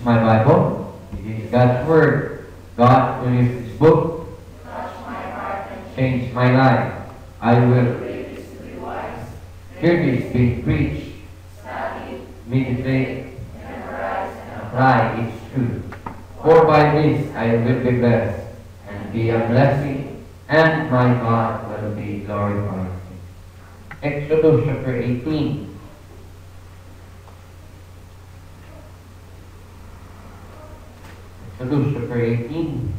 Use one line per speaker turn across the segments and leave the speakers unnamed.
my Bible. It is God's Word. God, through His book, changed my life. I will hear this being preached, meditate, apply its truth. For by this I will be blessed, and be a blessing, and my God will be glorified. Exodus chapter 18. Exodus chapter 18.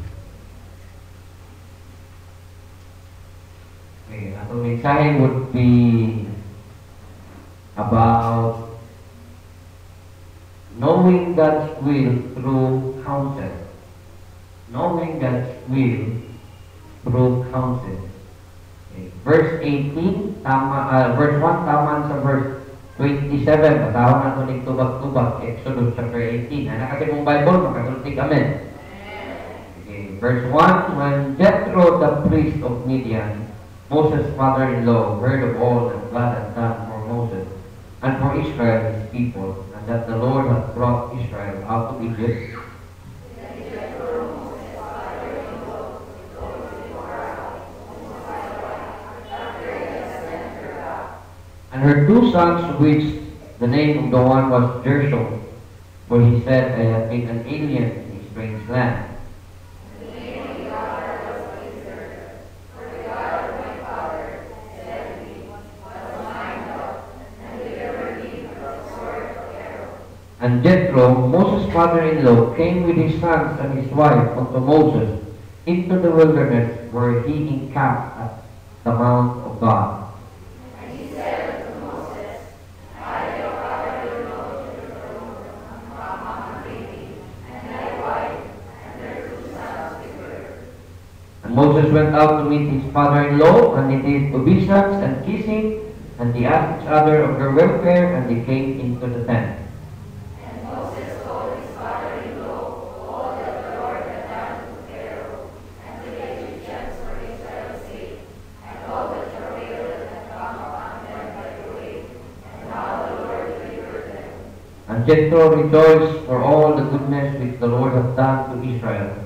Okay, our mensahe would be about knowing God's will through counsel. Knowing God's will through counsel. Okay. Verse 18, verse 1, tama sa verse 27. Matawag na ito ng tubag-tubag. Exodus chapter 18. Ano kasi mong Bible, makasultig amen. Okay. Verse 1, when Jethro, the priest of Midian, Moses' father-in-law, heard of all that God had done for Moses and for Israel, his people, and that the Lord had brought Israel out of Egypt, and her two sons, which the name of the one was Gershom, for he said, I have been an alien in a strange land. And Jethro, Moses' father-in-law, came with his sons and his wife unto Moses into the wilderness, where he encamped at the mount of God. Moses went out to meet his father-in-law, and he did obeisance and kissing, and they asked each other of their welfare, and they came into the tent.
And Moses told his father-in-law all that the Lord had done to Pharaoh and to the Egyptians for Israel's sake, and all the travail that had come upon them by the way, and how the Lord delivered them.
And Jethro rejoiced for all the goodness which the Lord had done to Israel,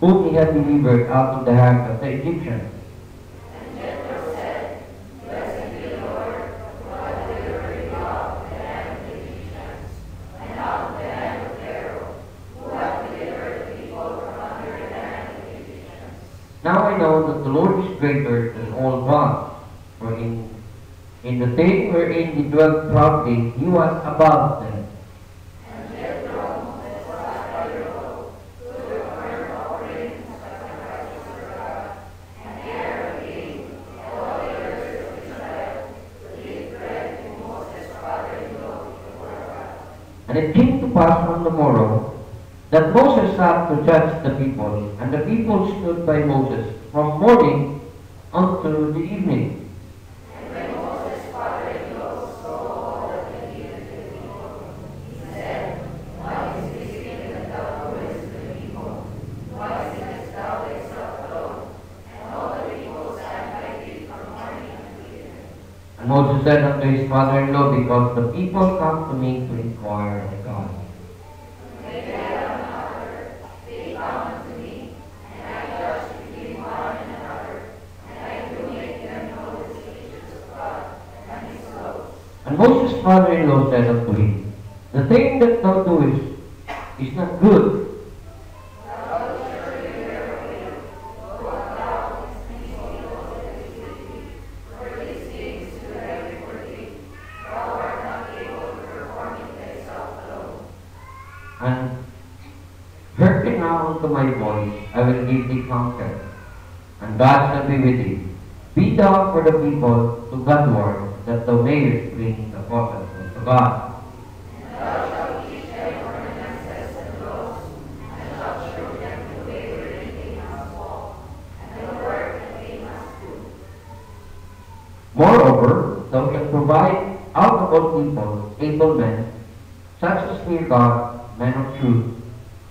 whom he had delivered out of the hand of the Egyptians.
And Jethro said, Blessed be the Lord, who hath delivered you out of the hand of the Egyptians, and out of the hand of Pharaoh, who hath delivered the people from under the hand of the Egyptians.
Now I know that the Lord is greater than all gods, for in the day wherein he dwelt proudly, he was above them. And it came to pass on the morrow that Moses sat to judge the people, and the people stood by Moses from morning until the evening.
And when Moses' father-in-law saw all that he did to the people, he said, Why is this thing that thou doest to the people? Why sittest thou thyself alone? And all the people stand by thee from morning until evening.
And Moses said unto his father-in-law, Because the people come to me to inquire of God.
They tell one another, They come unto me, and I judge between one and another, and I do make them know the secrets of God and his laws.
And Moses' father-in-law said unto him, The thing that thou doest is not good.
Thou surely verily, what thou and his people that is with thee, for these things do I before thee. Thou art not able to perform it thyself alone.
And hearken now unto my voice, I will give thee counsel, and God shall be with thee. Be thou for the people to Godward, that thou mayest bring the causes unto God.
And thou shalt teach them ordinances and laws, and shalt shew them the way wherein they must walk, and the work that they must do.
Moreover, thou shalt provide out of all people able men, such as fear God, men of truth,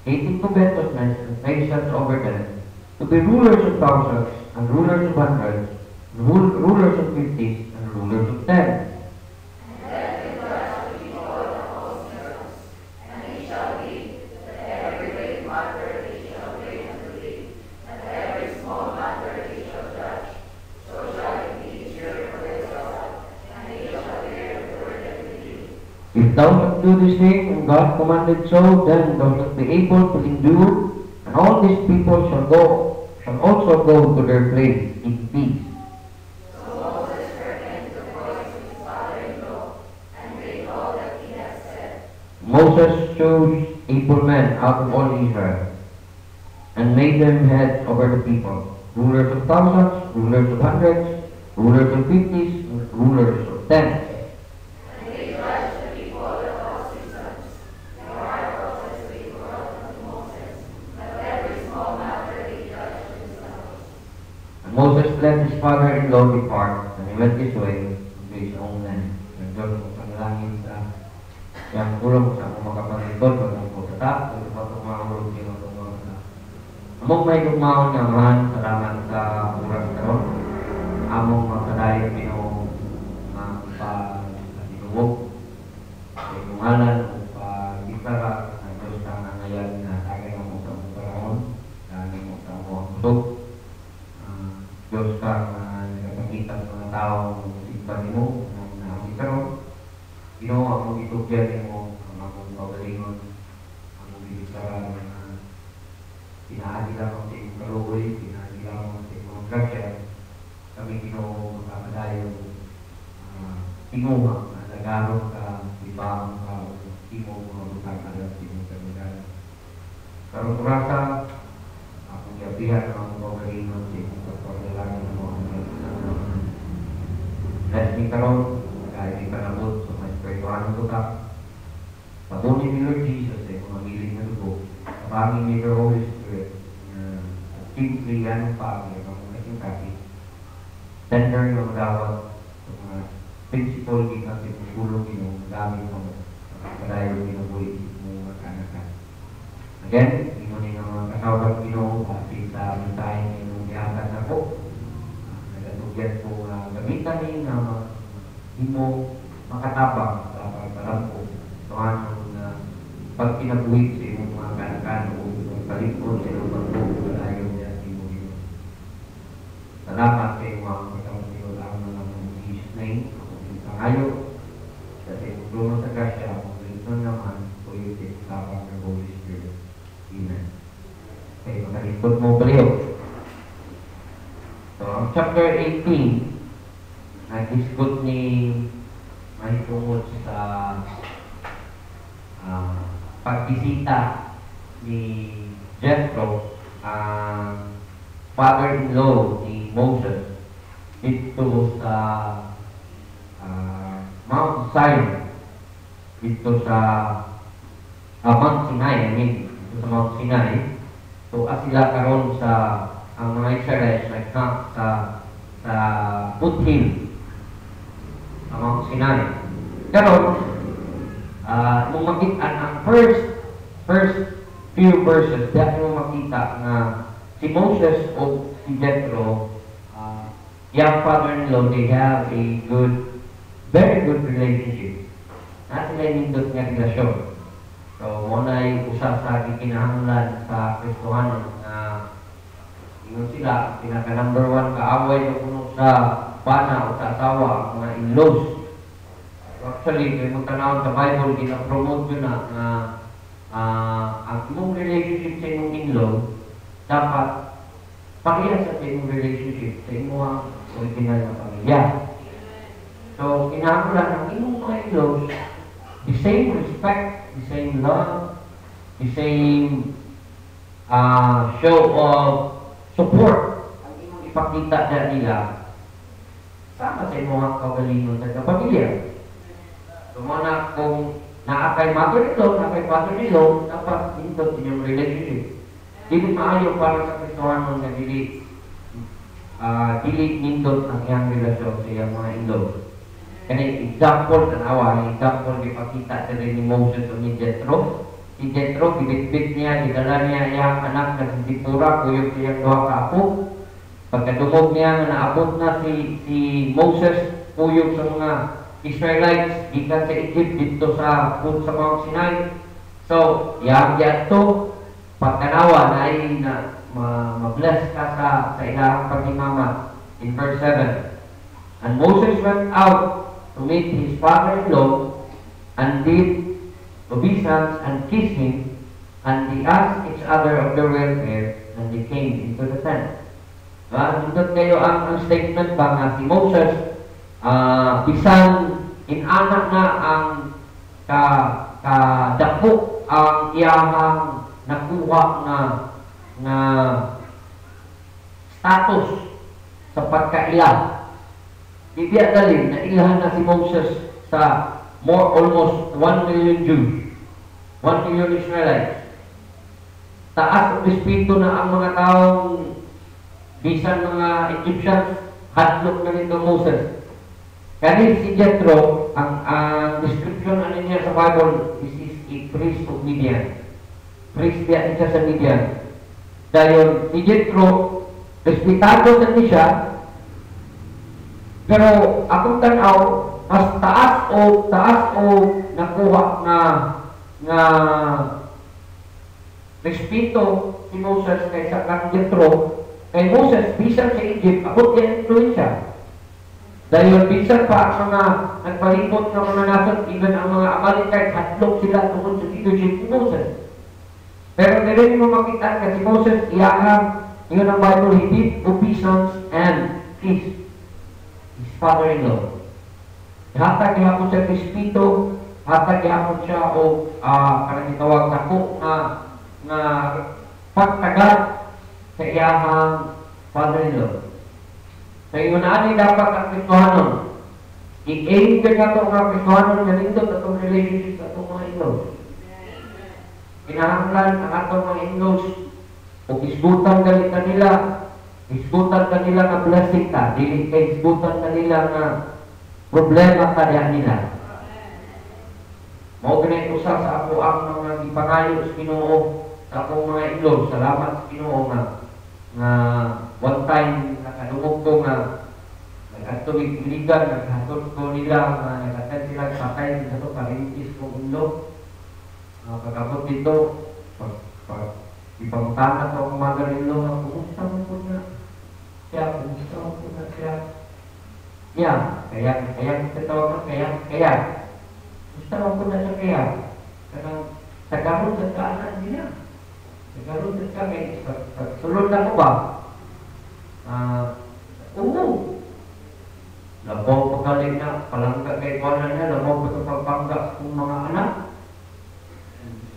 hating covetousness and patience over them, to be rulers of thousands, and rulers of hundreds, and rulers of fifties, and rulers of tens.
And let him judge the people of all nations, and he shall be that
If thou shalt do this thing, and God commanded so, then thou shalt be able to endure, and all these people shall also go to their place in peace.
So Moses hearkened the voice of his father-in-law, and did all that he had said.
Moses chose able men out of all Israel, and made them heads over the people, rulers of thousands, rulers of hundreds, rulers of fifties, and rulers of tens.
And they judged the people with all seasons. Their heart was as they brought unto Moses, but every small matter they judged themselves.
And Moses let his father-in-law depart, and he went his way to his own land. And Diyos kung panalangin sa yang tulong sa mga kapatid, pag po sa taas, kung tumahulog sila tumahulog sa among may gumahon naman, salamat sa oras karon. Among makadayon Ginoo ang pag-inuwog sa imungalan o pag-itara ng Diyos sa nangayan na tagay mo sa mong paraon, tagay mo sa mong pusog. Diyos ka nagkakita sa mga tao ng sigpan mo, ng naamit karon. Ginoo ang itugyan mo, ang among pagalingon, ang itara na pinaagi lamang sa iyong kaluoy, pinaagi lamang sa iyong grasya. Kami Ginoo magkakadayon tinguha na nagaro ka, ibang ka, imo mga butang alam sa iyong kamilan. Karong kurasa, akong gabihan ng mga pagalingon sa iyong pagpagdalagan ng mga kamilan. Bless me karon, kahit di panabot sa mga espiritual ng butak. Pabunin ni Lord Jesus sa mga miling na dugo. Kapangin ni the Holy Spirit na simply yan pa ang mga kasing tender yung dawat sa mga principle din natin ng tulong yung gamit mo kadayo ginabuhi mo magkanakan. Again, inunin ang mga kasawag Ginoo kasi sa mintahin yung dihagan na po. Nagatugyan po gamitan ni na imo makatabang sa pagpalampo. So ano na pag pinabuhi sa imong mga kanakan o palikod sa imong pagbuho kadayo niya sa imong Ginoo. Salamat sa imong mga kasawag lang ng Jesus name. Ayo, kasi tulong sa grasya, kung ito naman, tuyo din sa ng Holy Spirit. Amen. Okay, makalipot mo paliw. So, ang chapter 18, nag-discuss ni mahitungod sa pagbisita ni Jethro, ang father-in-law ni Moses, dito sa Mount Zion, dito sa Mount Sinai, dito sa Mount Sinai. So, sila karon sa ang mga Israelites nag-camp sa foothill sa Mount Sinai. Karon, kung makita ang first few verses, dahil mo makita na si Moses o si Jethro, young father-in-law, they have a very good relationship. Nasa sila nindot nga relasyon. So, muna yung usa sa kinahanglan sa Kristohanon na yun sila, pinaka number 1 kaaway na puno sa pana o sa asawa, mga in-laws. Actually, kaya magtanawag sa Bible, gina-promote yun na ang imong relationship sa imong in-law, dapat pakiyas sa imong relationship sa imong original na pamilya. So, kinahanglan ang imong mga in-laws, the same respect, the same love, the same show of support ang imong ipakita na nila sama sa imong kaugalingon sa kapamilya. So, muna kung naakay mother-in-law, naakay father-in-law, dapat indot inyong relationship. Dili maayo para sa Kristohanon na dili nindot ang iyang relasyon sa iyang mga in-laws. Kani example tanawa, example gipakita sa ni Moses o ni Jethro. Si Jethro, gibitbit niya, gidala niya iyang anak na si Zipporah, kuyog siyang 2 ka apo. Pagkadumog niya, naabot na si Moses, kuyog sa mga Israelites, gikan sa Egypt, dito sa Mount Sinai. So, iyang to, pagkanawa na ay ma-bless ka sa ilang paghimamat. In verse 7, and Moses went out to meet his father-in-law, and did obeisance and kissed him, and they asked each other of their welfare, and they came into the tent. Nindot kayo ang statement ba nga si Moses, bisan inanak na ang kadako ang iyahang nakuha nga status sa pagkailang. Ibiya dalin na ilahan na si Moses sa almost 1 million Jews, 1 million Israelites. Taas ang espiritu na ang mga taong bisan mga Egyptians, hadlok na nito Moses. Kani si Jethro, ang description ano niya sa Bible, this is a priest of Midian. Priest niya siya sa Midian. Dahil si Jethro, respetado sa siya, pero akong tanaw, mas taas o nakuha nga respeto si Moses kaysa kang Jethro. Kay Moses, bisan sa Egypt, abot yung influensya. Dahil bisan pa ang mga nagpalipot ng mga nason, even ang mga Amalekite, hatlog sila tungkol sa leadership ni Moses. Pero meron mo makita kasi Moses, iyakang, yun ang Bible, he did obeisance and kissed his father-in-law. Hatag yapon siya Krispito, hatag yapon siya o kanang itawag na po na pagtagat sa iyahang father-in-law. Sa iyo na ani dapat ang Kristohanon. I-aim ka nga itong mga Kristohanon na nindot atong relationship sa itong mga in-laws. Kinahanglan ang atong mga in-laws o isgutan galit kanila, isgutan kanila nga blessing ka, dili ka isgutan kanila nga problema ka diyan nila. Mao ganay usa sa ako ang mga gipangayo sa Ginoo sa akong mga in-laws. Salamat sa Ginoo nga one time nakadungog ko nga nag-atubig biligan, naghatod ko nila nga naghatod sila sakay sa ito parintis kong in-law. Pagkabot dito, ipangutana ko ang mga in-law nga, kumusta mo po na siya, kumusta mo po na siya. Kaya tawag na kaya. Kumusta mo po na siya kaya. Karang tagarod sa kaanan niya. Tagarod sa kaya. Sulod na ko ba? Oo. Labaw pagaling na, palangga kay kawanan niya, labaw pa sa pagpangga kung mga anak.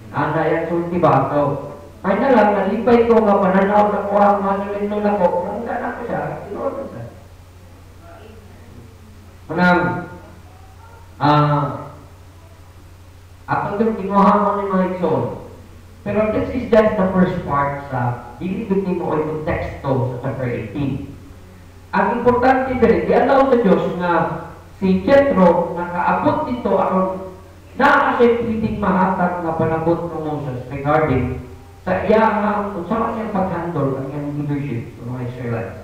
Ana yan sulti ba? So, ay na lang, nalipay ko nga pananaw na ko ang masulin na ko. Palangga na ko siya, inuot siya. Manang, atong yung kinuha mo ni mga igsoon. Pero this is just the first part sa dilibig mo o itong teksto sa chapter 18. Ang importante din, i-allow sa Diyos na si Jethro nakaabot dito aron na siya pwedeng mahatag na panabot ng Moses regarding sa iyang kung saan siyang pag-handle ang iyang leadership ng mga Israelites.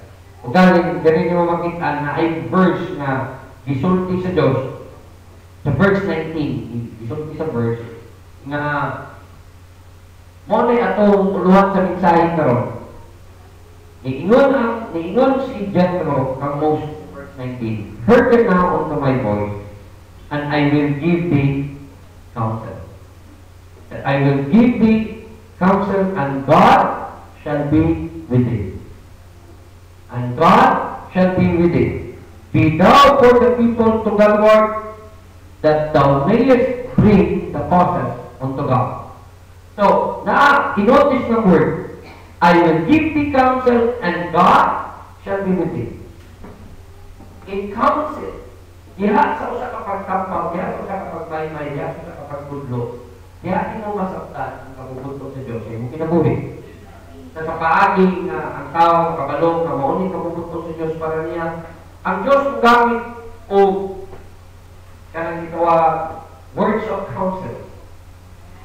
O galing, ganun mo makita na ay verse na gisulti sa Diyos sa verse 19, gisulti sa verse na mo na atong uluhan sa mensahe karon. Niingon si Jethro kang Moses, verse 19, hearken now unto my voice, and I will give thee counsel. That I will give thee counsel, and God shall be with thee. And God shall be with thee. Be thou for the people to Godward, that thou mayest bring the causes unto God. So, kinotis ng word, I will give thee counsel, and God shall be with thee. In counsel, diha sa usa ka pagtampaw, diha sa usa ka pagmaymay, diha sa usa ka pagbudlo, diha mo masaktan ang kabubudlo sa Diyos, ay mo kinabuhi. Sa paagi nga ang tao, kabalong, na mauni kabubudlo sa Diyos para niya, ang Diyos kung gamit o kanang itawa words of counsel,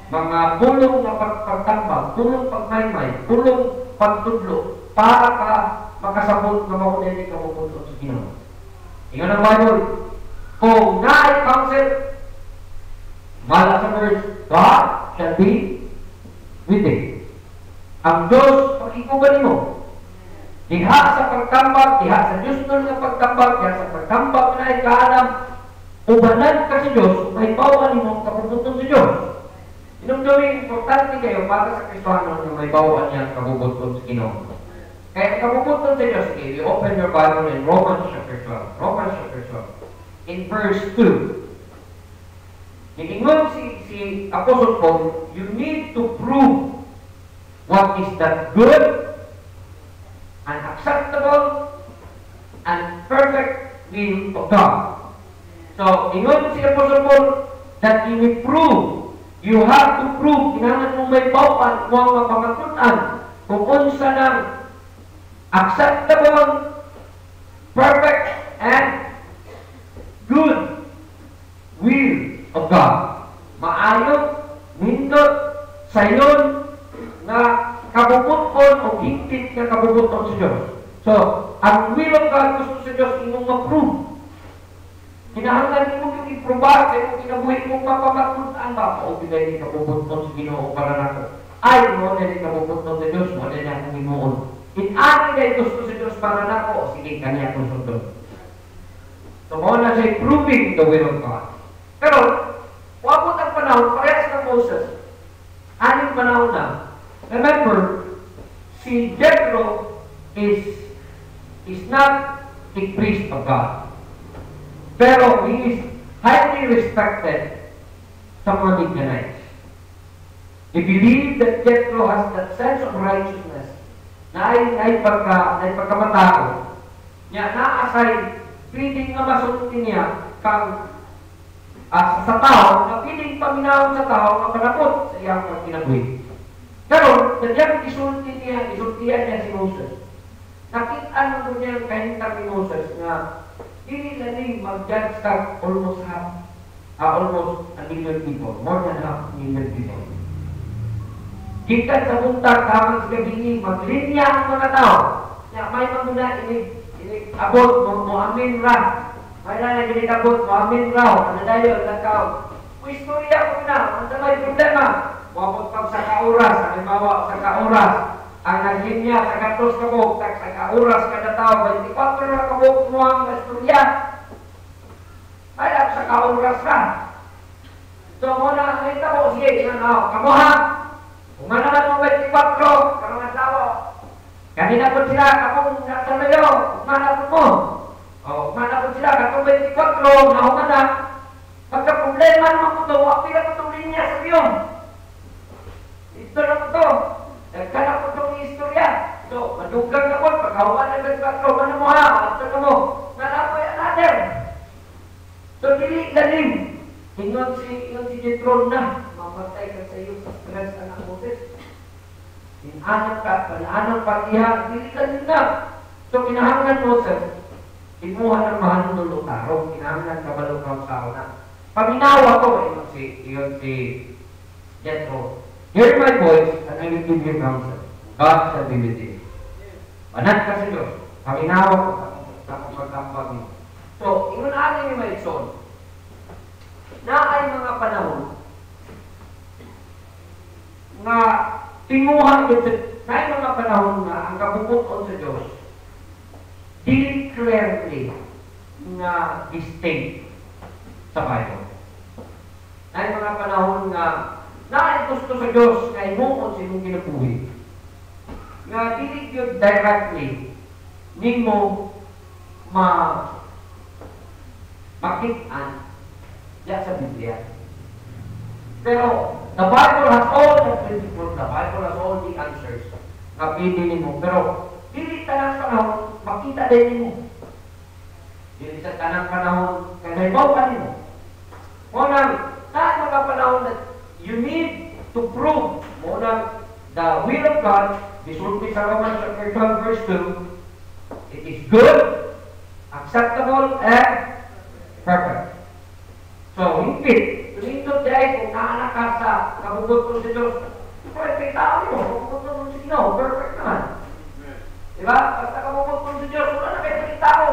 mga pulong na pagtambag, pulong pagmaymay, pulong pagtudlo, para ka makasabot na maunay ni kabubudlo sa Ginoo. Ingon ang Bible, kung naay counsel, mala sa verse, God shall be with thee. Ang Diyos, pakikugan mo. Diha sa pagtambag, diha sa Diyos nun nga pagtambag, diha sa pagtambag na ay kaalam, ubanan ka sa Diyos, may bawaan mo kabubuton sa Diyos. Inong gawin, importante kayo para sa Kristiyano na may bawaan niya kabubuton sa Ginoo. Kaya kabubuton sa Diyos, okay, you open your Bible in Romans chapter 12. Romans chapter 12. In verse 2. Nilingon si Apostle Paul, you need to prove what is that good and acceptable and perfect will of God. So, ingon si Apostle Paul that you will prove, you have to prove, kailangan mo may bawaan mo ang mapamatunan kung unsa ng acceptable, perfect, and good will of God. Maayong, nindot, sayon, na kabubuton o higpit nga kabubuton sa Diyos. So, ang will of God gusto sa Diyos imong ma-prove. Kinahanglan mo yung i-probar, kaya kinabuhi mong mapamatunan ba? O pinay kabubuton sa Ginoo para nako. Ay, mo na rin kabubuton sa Diyos, mo na niya akong imuon. In-ani na gusto sa Diyos para nako, sige, kanya akong sundon. So, mo na siya proving the will of God. Pero, wabot ang panahon, parehas ng Moses. Aning panahon na. Remember, si Jethro is not a priest of God. Pero he is highly respected sa mga Midianites. They believe that Jethro has that sense of righteousness na ay pagkamatao. Niya naasay, piling nga masulti niya kang sa tao, na piling paminahon sa tao ang panapot sa iyang pagkinabuhi. Pero, sadyang isultihan niya si Moses. Nakita mo niya ang kahintang ni Moses na hindi na rin mag-judge ka almost a million people. More than half million people. Gikan sa buntag, kamang sa gabi, maglinya ang mga tao. May mga abot, mo amin ra. May na ginigabot mo, amin raw, ano dayo, lakaw. Kung istorya ko na, ang may problema. Wapot pag sa kauras, halimbawa sa kauras, ang naglinya sa katos kabog, sa kauras kada tao, 24 na kabog mo ang istorya. Ay, sa kauras ka. So, muna, nakita mo, sige, kamuha. Kung manaman mo 24, karang tao. Kanina po sila, kapong natalayo, kung manapon mo. O, manapon sila, katong 24, naumana. Pagka problema naman ko ito, wapila ko itong linya sa biyong. Ito na ko ito. Nagkana ko itong istorya. So, madugang na po, pagkahuman ng 24, ano mo ha? Ito na mo. Nalapoy another. So, dili na rin. Ingon si Jethro na, mamatay ka sa iyo sa stress anak Moses. Inanak ka, panaanang pag-iha, dili ka rin na. So, kinahanglan Moses, imuha ng mahanulong tarong, kinahanglan ka malukang sao na. Paminawa ko, yun si Jethro. Hear my voice, and I will give you counsel. God shall be with you. Manat ka sa Diyos. Paminawa ko, sa pagkambag niyo. So, inunaan niyo may son. Na ay mga panahon na tinguhan ito, na ay mga panahon na ang kabubuton sa Diyos dili clearly na distinct sa Bible. Na ay mga panahon na ay gusto sa Diyos na imuon sa inyong kinabuhi na dili yun directly nimo makitaan diya sa Biblia. Pero the Bible has all the principles, the Bible has all the answers na pili mo. Pero dili tanang panahon makita din mo. Dili sa tanang panahon kaya ibaw pa nimo. Munang na mga panahon that you need to prove munang the will of God. This will be sa Romans chapter 12 verse 2. It is good, acceptable, and perfect. So, higpit. Tumindot dahil kung naanak ka sa kabubuton sa Diyos, perfect tao mo. Kabubuton sa Ginoo, perfect naman. Diba? Basta kabubuton sa Diyos, wala na kayo ng tao.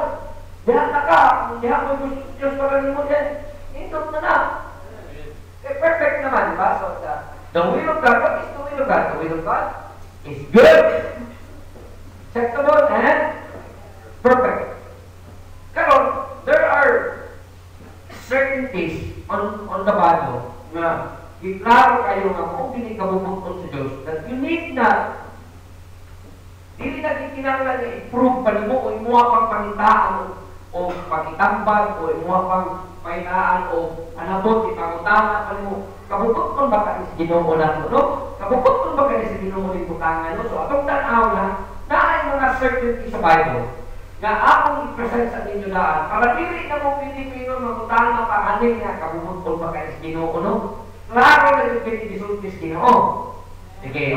Dihan na ka. Kung dihan mo gusto sa Diyos para rin mo din, hindot na na. Perfect naman, diba? So, the will of God, what is the will of God? The will of God is good, acceptable, and perfect. Karon, there are certainties on the Bible na iklaro kayo nga kung ginikabubukton sa Diyos that you need na dili na kinahanglan na i-prove pa nimo o imuha pang pangitaan o pagitambag o imuha pang pahinaan o anabot ipangutana pa nimo kabukton ba ka sa Ginoo nato no kabukton ba ka sa Ginoo ni butangan no so atong tan-aw na ay mga certainty sa Bible nga akong i-present sa inyo daan para dili na mo Pilipino mangutana pa ani nga kabukton ba ka sa Ginoo no klaro na yung pinisultis Ginoo sige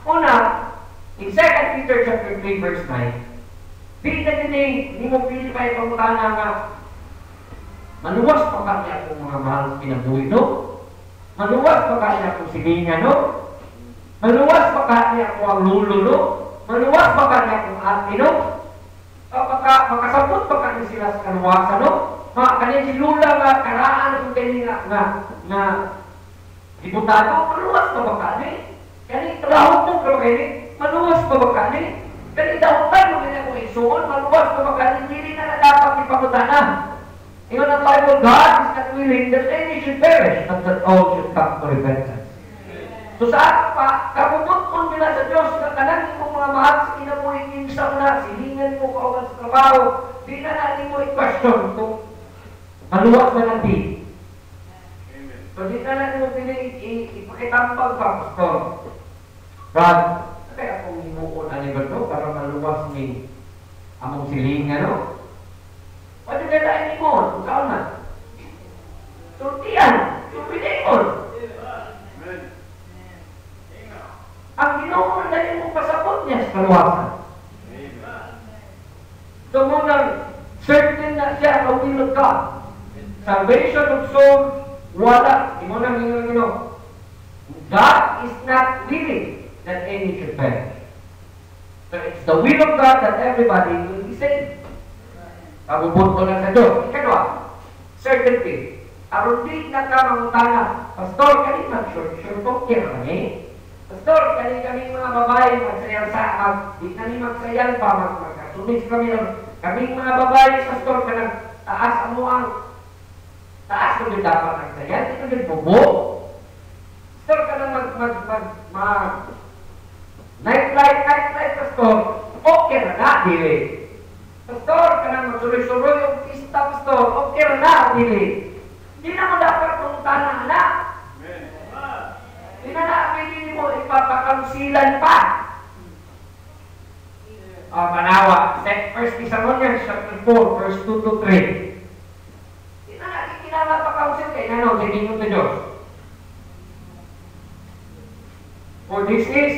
una in 2 Peter chapter 3 verse 9, di na din hindi mo pili pa itong mutana nga maluwas pa kami akong mga mahal kinabuhi, no? Maluwas pa kami akong silingan, no? Maluwas pa kami akong ang lulo, no? Maluwas pa kami akong ate, no? Makasabot pa kami sila sa kaluwasan, no? Kanya si Lula nga karaan kung kanina na diputado, maluwas pa ba kami? Kani trabaho mo pero kani maluwas pa ba kani? Kani dahutan mo ganyan kung isuon, maluwas pa ba kani? Hindi na dapat ipagutana. Even the Bible, God is not willing that any should perish, but that all should come to repentance. So saan pa, kabubuton nila sa Diyos, na kanangin mo mga mahal sa kinabuhin minsan na, silingan mo kauban sa trabaho, di na natin mo i-question kung maluwas na natin. So di na natin mo ipakitambag pa, Pastor. God, kaya kung himuon ang iba to, para maluwas ni among silingan, no? Pwede ka tayo ni mo, ikaw na. Surtian, surpilikon. Ang Ginoo na rin mong pasapot niya sa kaluwasan. So munang certain na siya ang will of God. Salvation of soul, wala. Di mo nang Ginoo. God is not willing that any should perish. So it's the will of God that everybody will be saved. Kabubuto lang sa Diyos. Ikadwa, certainty. Aron di na ka mangutana, Pastor, kani mag-short okay kami. Pastor, kami mga babae, magsayal sa di kami magsayal pa, magkasunis kami lang. Kaming mga babae, Pastor, kanang taas mo ang taas kung dapat nagsayal, ito din bubo. Pastor, kanang nightlight, Pastor, okay na, dili. Pastor, kanang magsuloy-suloy yung pista, Pastor, okay na, dili. Hindi na mo dapat pumuntahan na. Hindi na pwede mo ipapakalusilan pa. Manawa, 1 Thessalonians chapter 4, verse 2 to 3. Hindi na natin kinapapakalusin kayo na no, sige nyo sa Diyos. For this is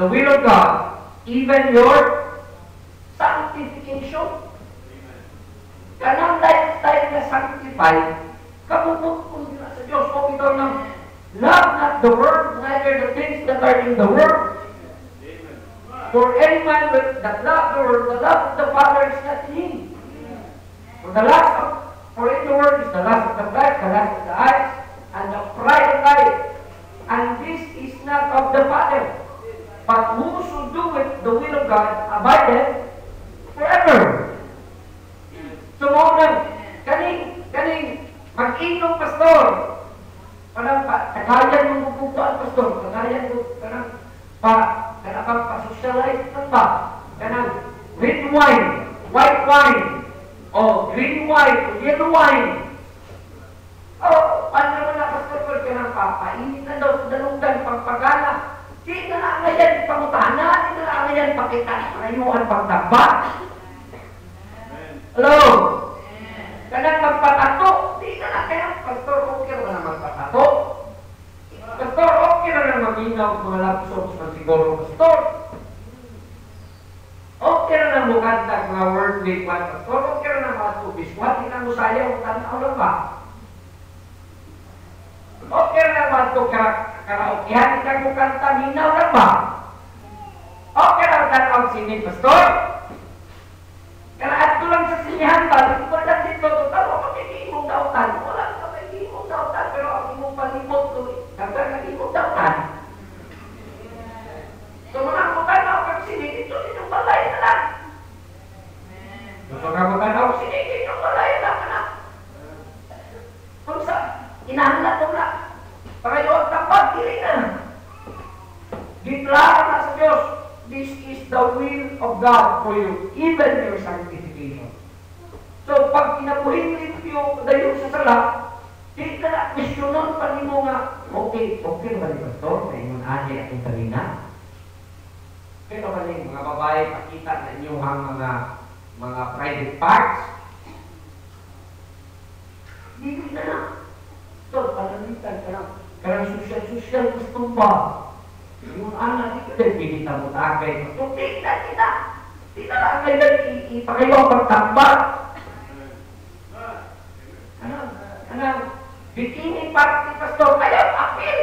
the will of God, even your sanctification. Kanang lifestyle na sanctified, kabubukon nila sa Diyos. O ito ng love not the world, neither the things that are in the world. For any man that love the world, the love of the Father is not in him. For in the world is the lust of the flesh, the lust of the eyes, and the pride of life. And this is not of the Father. But who should do it, the will of God, abideth forever. So, kaning mag-inom, Pastor. Kanang kagayan mong bubukuan, Pastor. Kagayan mo, kanang pa-socialize na ba? Kanang red wine, white wine, o green wine, o yellow wine. Paano naman na, Pastor, kanang papainit na daw sa dalunggan, pagpagana. Di na lang ngayon pangutana, di na lang ngayon pakita, pangayuhan, pagtaba. Hello? Kanang magpatato, di na lang kaya, Pastor, okay na magpatato. Pastor, okay na mag-inaw mga lapsops na siguro, Pastor. Okay na bukantag mga wordly kwan, Pastor. Okay na matubiswat, di na mo sayaw, tanaw lang ba? Okay na karaokehan, di na mo kanta, hinaw lang ba? Okay na tanaw sinin, Pastor. Kaya ato lang sa sinihan tayo, kung lang dito, talo, magiging dautan. Wala ka magiging dautan, pero ang imong palibot ko, hanggang nagiging dautan. So, mga mukha na ako sinin, ito sinyong balay na lang. So,
ito na. Panginoon, tapag, dili na. Deklara na sa Diyos, this is the will of God for you, even your sanctification. So, pag kinabuhin limpyo dayon sa sala, di ka na questionon pa ni mo nga, okay ba ni Pastor? Sa inyong adi akong talina? Pero ba ni mga babae, pakita na inyong mga private parts? Di na na. So, panalitan ka na. Karang social gusto ba? Yung anak, di ka din pinita mo tagay. So, di na. Di na lang kayo ipakayo ang pagtambak. Ano? Bikini party, Pastor, kayo, apil.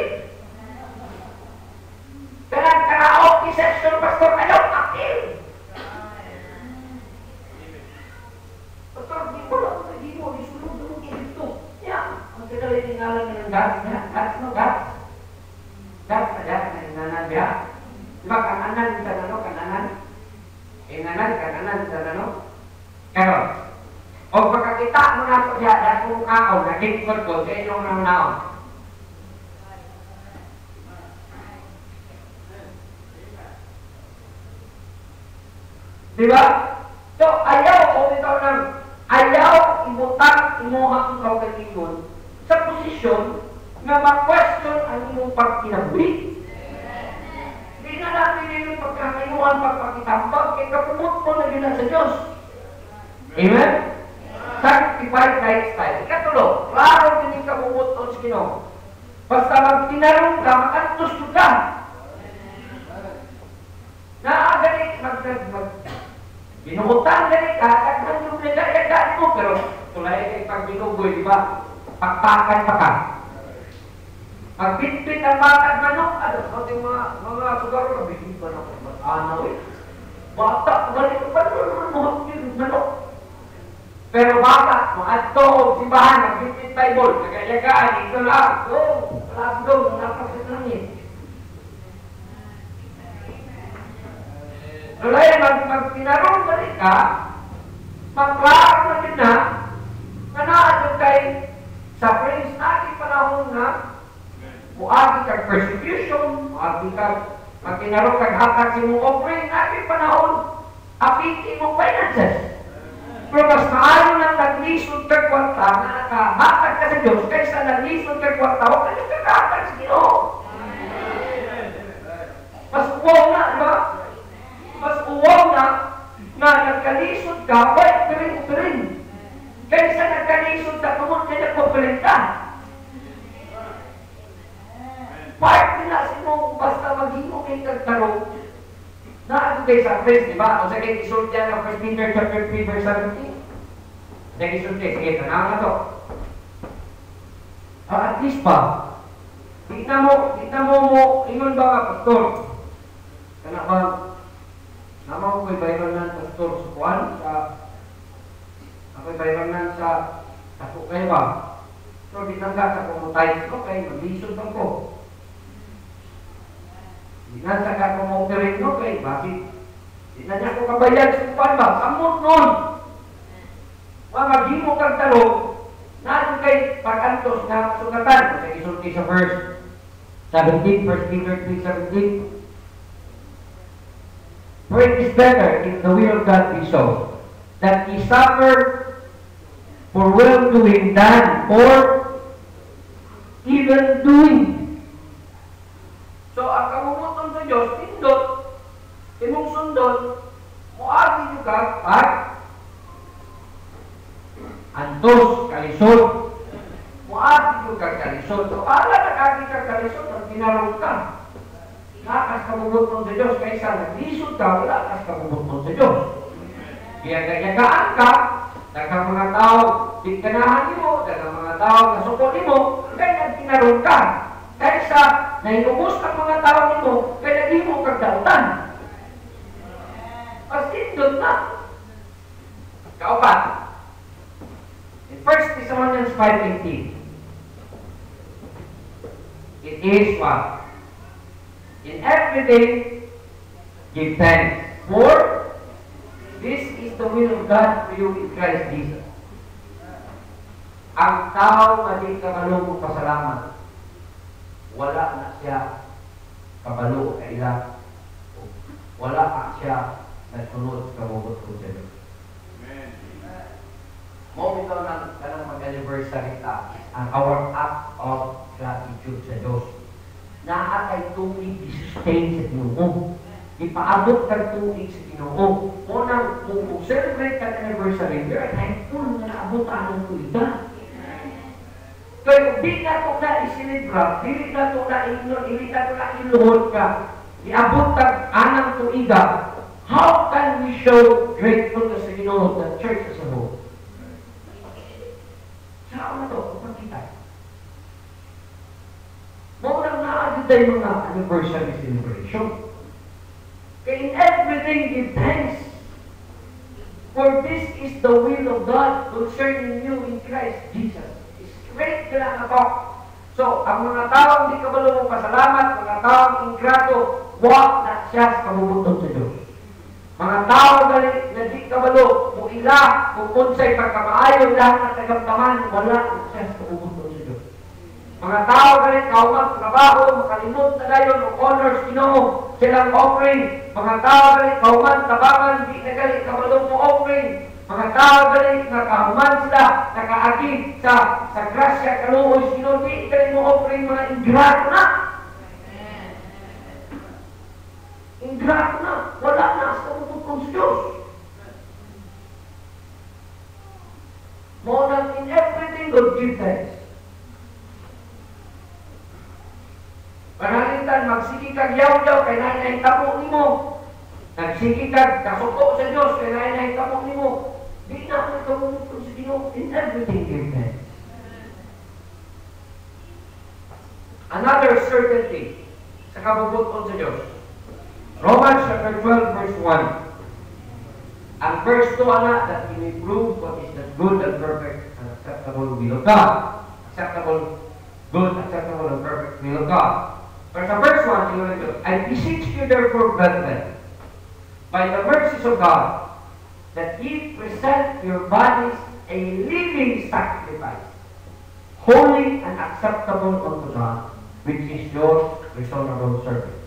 Karaoke session, Pastor, kayo, apil. Pastor, di mo, disulog ito. Yan, ang kinalitingalan ng gas, gas. Gas na inanan biya. Diba, kananan sa nano, kananan? Kananan sa nano? Pero, o pagkakita mo na ito siya, dahil kung kakao, nakikot ko sa inyong naon. Diba? So, ayaw ibutang imuhang ikaw kalingon sa posisyon na ma-question ang imong pagkinabuhi. Di na natin yung pagkakainuhan, pagpakitambag, kaya kapumot mo na yun sa Diyos. Amen? Sanctified lifestyle. Ikatulo, klaro din yung kapumot o sa Ginoo. Basta magtinarong ka, makantos ka. Naagalit, binuhutan galit ka, kagman yung nagayagad mo, pero tulay kay pag binugoy, di ba? Pagpakan pa ka. Magbitbit ang batang manok, ano, ating mga sugaro na bigit pa na mag-anaw eh. Bata, galit pa naman mo yung manok. Pero bata, mga to, simbahan, magbitbit Bible, nagayagaan, ito lang, let's go, napasit lang yun. Tulay, magtinarong galit ka, magklaro na din na naadun kay sa praise natin panahon na muagi kag persecution, muagi kag magtinarong kag hatag si mong offering natin panahon, apiti mong finances. Pero mas maayo ng naglisod kag kwarta na nakahatag ka sa Diyos kaysa naglisod kag kwarta, huwag ka yung kaghatag sa Ginoo. Mas uwaw na, diba? Mas uwaw na nagkalisod ka, wait, piring. Kaysa nagkalisod ka, tumot ka nagpapiling ka. Part nila mo, basta maging okay kagtaro, na ano kayo sa phrase, di ba? O sa kayo isulti yan ng 1 Peter chapter 3 verse 17. Sa kayo isulti, sige, tanaw na to. At least pa, tignan mo, ingon ba nga, Pastor? Kana ba, nama ko'y bayranan, Pastor, sa Juan, ako'y bayranan sa kayo ba? So, di nang sa kumutay ko, kaya mag-lisod lang ko. Di na sa kakumupirin ko, kaya bakit? Di na niya ko kabayad sa Juan ba? Samot nun! Mag-himo kang talo, na kay pag-antos na sugatan. Sa isulti sa verse 17, 1 Peter 3:17. For it is better if the will of God be so, that He suffer for well-doing than for even-doing. So, ang kamumuton sa Diyos, pindot, imong sundot, muagi nyo ka, at antos, kalisod, muagi nyo ka, kalisod. So, nag-agi ka, kalisod, ang tinarong ka. Lakas kabubuton sa Diyos, kaysa naglisod ka, lakas kabubuton sa Diyos. Kaya ganyagaan ka, dagang mga tao, tiganahan mo, dagang mga tao, nasukot mo, kaya tinarong ka. Kaysa nainubos ng mga tao nito, kaya di mo kagdautan. Pastindot na. Kaupat. In 1 Thessalonians 5:18, it is what? In everything, give thanks, for this is the will of God for you in Christ Jesus. Ang tao nga di kabalo kung pasalamat, wala na siya kabalo o kaila. Wala na siya nagsunod sa kabubot ko siya. Mo ito ng kanang mag-anniversary ta, ang our act of gratitude sa Diyos. Naatay tuwing i-sustain sa Ginoo. Ipaabot ka tuwing sa Ginoo. Unang kung celebrate ka anniversary, you're thankful na naabot ang tuwida. Pero di na ito na isilibra, di na ito na inon, di na ito na iluhod ka, iabot ka anang tuwida. How can we show gratefulness sa Ginoo, the church as a whole? Saan na ito? Pagkita. Muna naagad tayo mga anniversary celebration. In everything, give thanks. For this is the will of God concerning you in Christ Jesus. Straight ka lang ako. So, ang mga taong di kabalo mong pasalamat, mga taong ingrato, wag na siya sa kabubuton sa Diyos. Mga tao na di kabalo, kung ila, kung unsay pagkamaayon lahat ng tagamdaman, wala na siya sa kabubuton sa Diyos. Mga tao galit, kaumat, trabaho, makalimot na dayon, o honors, Ginoo, silang offering. Mga tao galit, kaumat, tabangan, di na galit, kabalong mo offering. Mga tao galit, nakahuman sila, nakaagig sa grasya, kaluoy, Ginoo, di galit mo offering, mga ingrato na. Ingrato na, wala na sa kabubutong sa Diyos. More than in everything, God give thanks. Panalitan, magsiki kag yaw-yaw, kay nainay tamo nimo. Nagsiki kag kasuko sa Diyos, kay nainay tamo nimo. Di na ako kabubutong sa Ginoo. In everything, give thanks. Another certainty sa kabubutong sa Diyos. Romans chapter 12, verse 1. Ang verse 2, that we may prove what is the good and perfect and acceptable will of God. Acceptable, good, acceptable, and perfect will of God. But the first one, I beseech you therefore, brethren, by the mercies of God, that ye present your bodies a living sacrifice, holy and acceptable unto God, which is your reasonable service.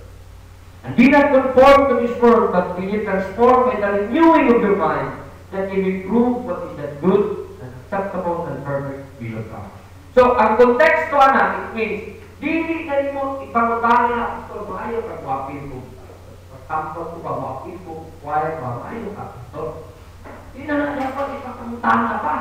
And be not conformed to this world, but be ye transformed by the renewing of your mind, that ye may prove what is that good and acceptable and perfect will of God. So, ang konteksto it means, dili na mo ipangutangan na ito, maayo ka wapin ko. Pagtampot ko ba, wapin ko, wala ba, maayo ka. So, di na dapat ipapangutangan pa.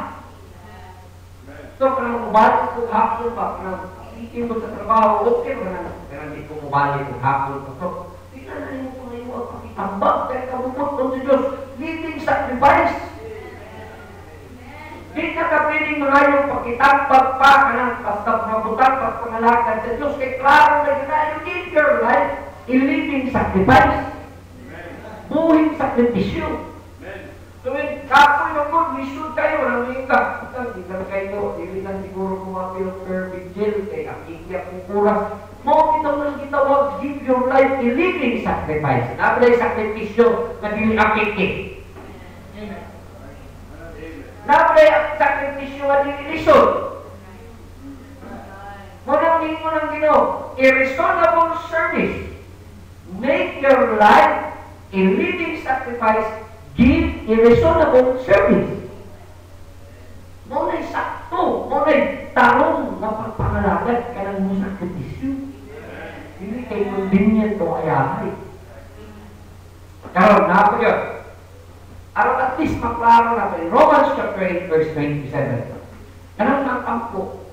So, kanang mubalik ko hapon pa, kanang ikin ko sa trabaho, okay ba na, pero hindi ko mubalik ko hapon pa. So, di na mo kung ngayon ang pakitambag, kaya kabukot doon sa Diyos, living sacrifice. Di na ka piling mga pakitambag pa, kanang basta mabutan, basta pangalakan sa Diyos, kaya klaro na yun, you give your life a living sacrifice. Buhing sakripisyo. So, when kapoy ng God, lisod kayo, namin ka, hindi lang kayo, hindi lang siguro kumapil per vigil, kaya kakikya kong kuras. Mo kitang gitawag, give your life a living sacrifice. Nabalay sakripisyo na dili akikik. Nabalay sakripisyo na dili lisod. Munang mo ng Ginoo, a reasonable service. Make your life a living sacrifice. Give a reasonable service. Muna'y sakto, muna'y tarong na pagpangalagat ka ng mga sakripisyo. Hindi kayo convenient o ayahay. Karoon, na po yun. Araw at least maklaro na po. Romans chapter 8, verse 27. Kanang nakampo.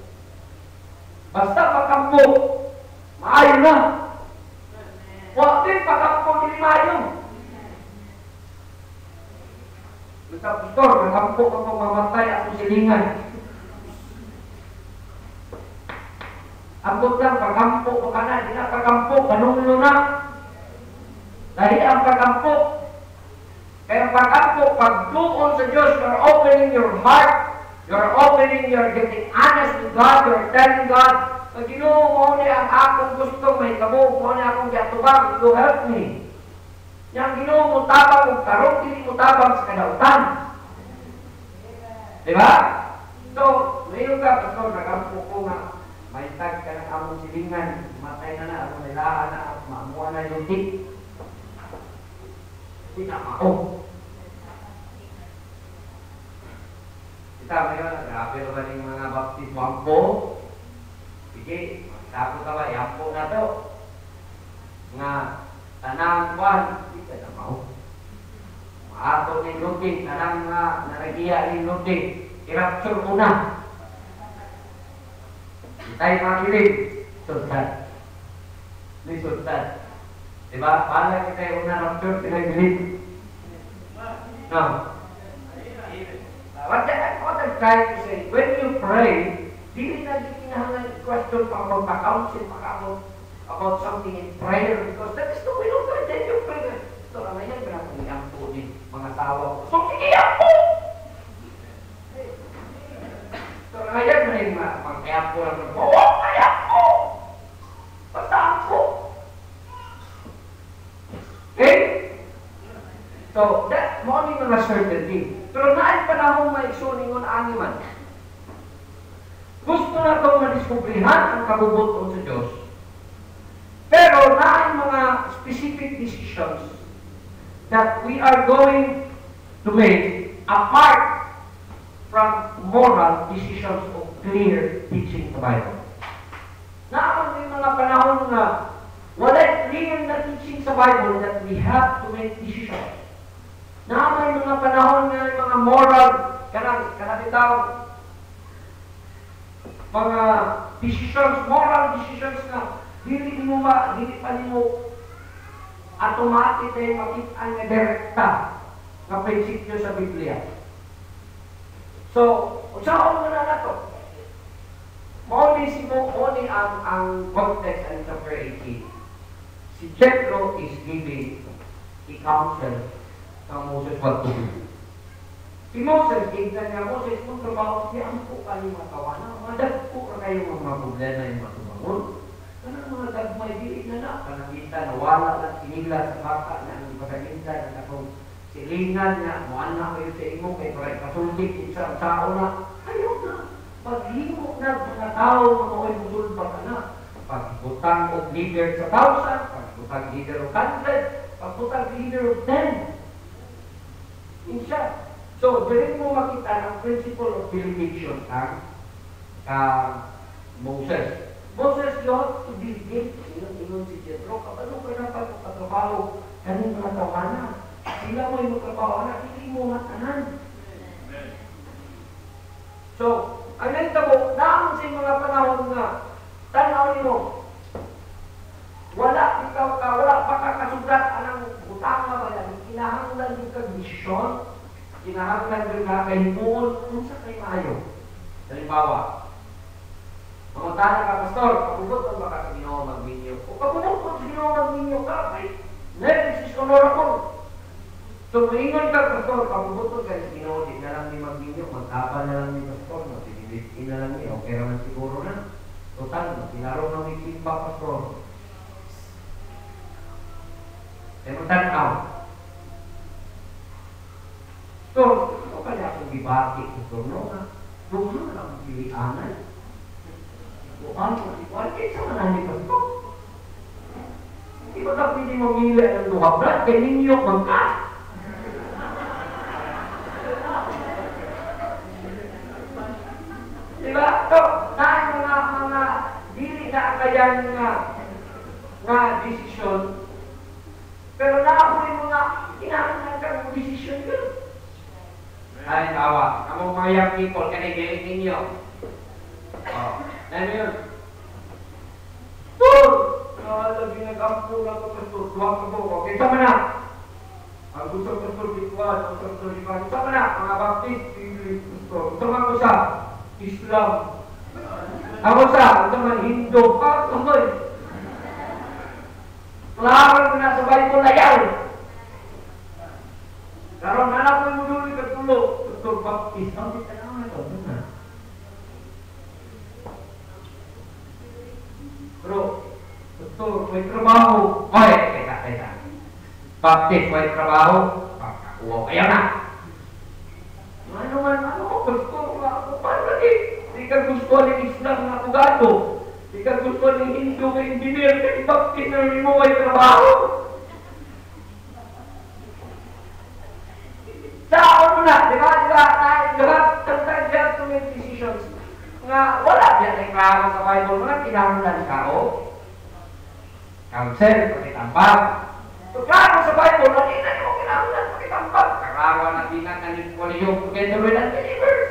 Basta makampo, maayo na. Huwag din pakampo, hindi maayo. Basta pastor, makampo ka pang mamatay ako silingan. Ambot lang, pagampo ka na, di na pagampo, kanunglo na. Dahil ang pagampo. Kaya pagampo, pagtuon sa Diyos, you're opening your heart, you're getting honest with God, you're telling God, pag Ginoo mo niya ang akong gusto, may kamo, mo niya akong yatubang, you help me. Yang Ginoo mo tabang, kung karong, hindi mo tabang sa kadautan. Diba? So, So, ngayon ka, pastor, nagampo ko nga, may tag ka ng among silingan, matay na among nilahan na, maamuha na yung tip. Hindi na mao. Kita, ngayon, grabe naman yung mga baptismo ampo. Sige, magsapo ka ba, yampo na to. Nga, tanang kwan, hindi ka na mao. Maato ni Luting, tanang nga, naragiya ni Luting, i-rapture muna. Tayo mga kilig, sultan. May sultan. Diba? Pala kita yung una rapture, pinag-believe. No. What I'm trying to say, when you pray, dili na kinahanglan question pa about counsel pa about something in prayer because that is the will of God. Then you pray. So, ang ngayon, pinapagayang po din mga tawa ko. So, sige po! So, ngayon, may mga po lang po. Oh, kaya po! Basta ako! Okay? So, that, mo mga certainty. Pero naay panahon may isuningon animan. Gusto na itong madiskubrihan ang kabubuton sa Diyos. Pero naay mga specific decisions that we are going to make apart from moral decisions of clear teaching the Bible. Naman may mga panahon na wala clear na teaching sa Bible that we have to make decisions. Naman may mga panahon na mga moral, kanang bitaw, mga decisions, moral decisions na dili pa nimo automatic ay makita nga direkta na prinsipyo sa Biblia. So, usaon mo na nato. Only ang context and chapter 18. Si Jethro is giving a counsel ng Moses what to do. Si Moses, tignan niya, Moses, kung trabaho, di ang po kayo matawanan. Madag po ka kayo mga problema yung matumangon. Kanang mga dagmay diig na kanangita na wala lang sinila sa baka na ang pagkaginta na akong silingan na muana kayo sa imo kay para kasultik sa tao na ayaw na paghimo na mga tao mga musulba ka na pagbutang og leader sa 1,000 pagbutang leader of 100 pagbutang leader of 10 insya. So dili mo makita ang principle of delegation ang Moses. Moses, you have to delegate. Ingon si Jethro, kapano ka na pagkatrabaho kaning mga tawanan. Sila mo yung trabaho na, hindi mo matanan. So, ang nagtabo, naman sa mga panahon nga, tanawin mo, wala pa kakasugat anang utang na ba yan, kinahanglan yung kagmisyon, kinahanglan yung nakahimuon, kung sa kayo maayo. Halimbawa, pamuntahan ka, pastor, pagbubot ang baka sa Ginoo mag-minyo. O pagbubot ang Ginoo mag-minyo ka, may next is honor ako. So, maingon ka, pastor, pagbubot ka sa Ginoo, di na lang ni mag-minyo, magtapa na lang ni pastor, magpilitin na lang niya, okay naman siguro na. Total, pinaro na may simpa, pastor. E magtanaw. So, ito kaya akong gibati, pastor, no? Doon na lang pilianan. Ano sa manani ka ito? Hindi ba ka pwede mamili ng luha brad? Kaya ninyo magka. Diba? So, dahil mga dili na kayan nga desisyon, pero naamoy mo nga, kinahanglan ka ng desisyon yun. Ay, tawa. Among mga young people, kanay ninyo. Ano yun? Tur! Lagi nag-ampo na ito, pastor. Duwag ko po. Okay, sama na. Ang gusto pastor Bitwan, gusto pastor Bitwan. Sama na, mga Baptist, pastor. Sama ko sa Islam. Ako sa, sama Hindu. Tumoy. Klaro na sa Bible na yan. Karoon, anak mo yung muduloy kagtulo. Pastor Baptist. Ang kita na ito. Bro, betul, may trabaho. Oy, teka. Baptist, may trabaho. Pagkakuha kayo na. Ano, betul, paano lagi? mo. Di ka gusto ng Hindu ka engineer, kasi bakit na mo ay trabaho? Sa ano na, di ba? Lahat ng time you have to make decisions nga wala yan ay klaro sa Bible nga kinahanglan ka o counsel, pakitambag. So klaro sa Bible, hindi na mo kinahanglan pakitambag. Karawa na din ang kanilyo together with unbelievers.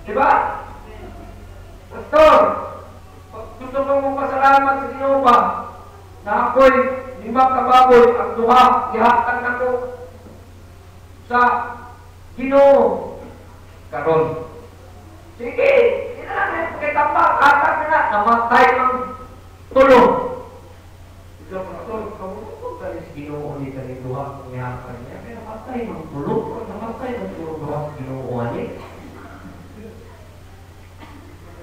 Diba? Pastor, gusto ko mong pasalamat sa Ginoo ba na ako'y 5 kababoy ang duha, ihatag ako sa Ginoo karon. Sige, hindi na namin pakitambag. Hatag na namatay ng tulong. Ito po, kamu ka rin sa Ginoo ni Taliduha kung ihatag niya. Kaya namatay ng tulong. Namatay ng tulong duha sa Ginoo niya.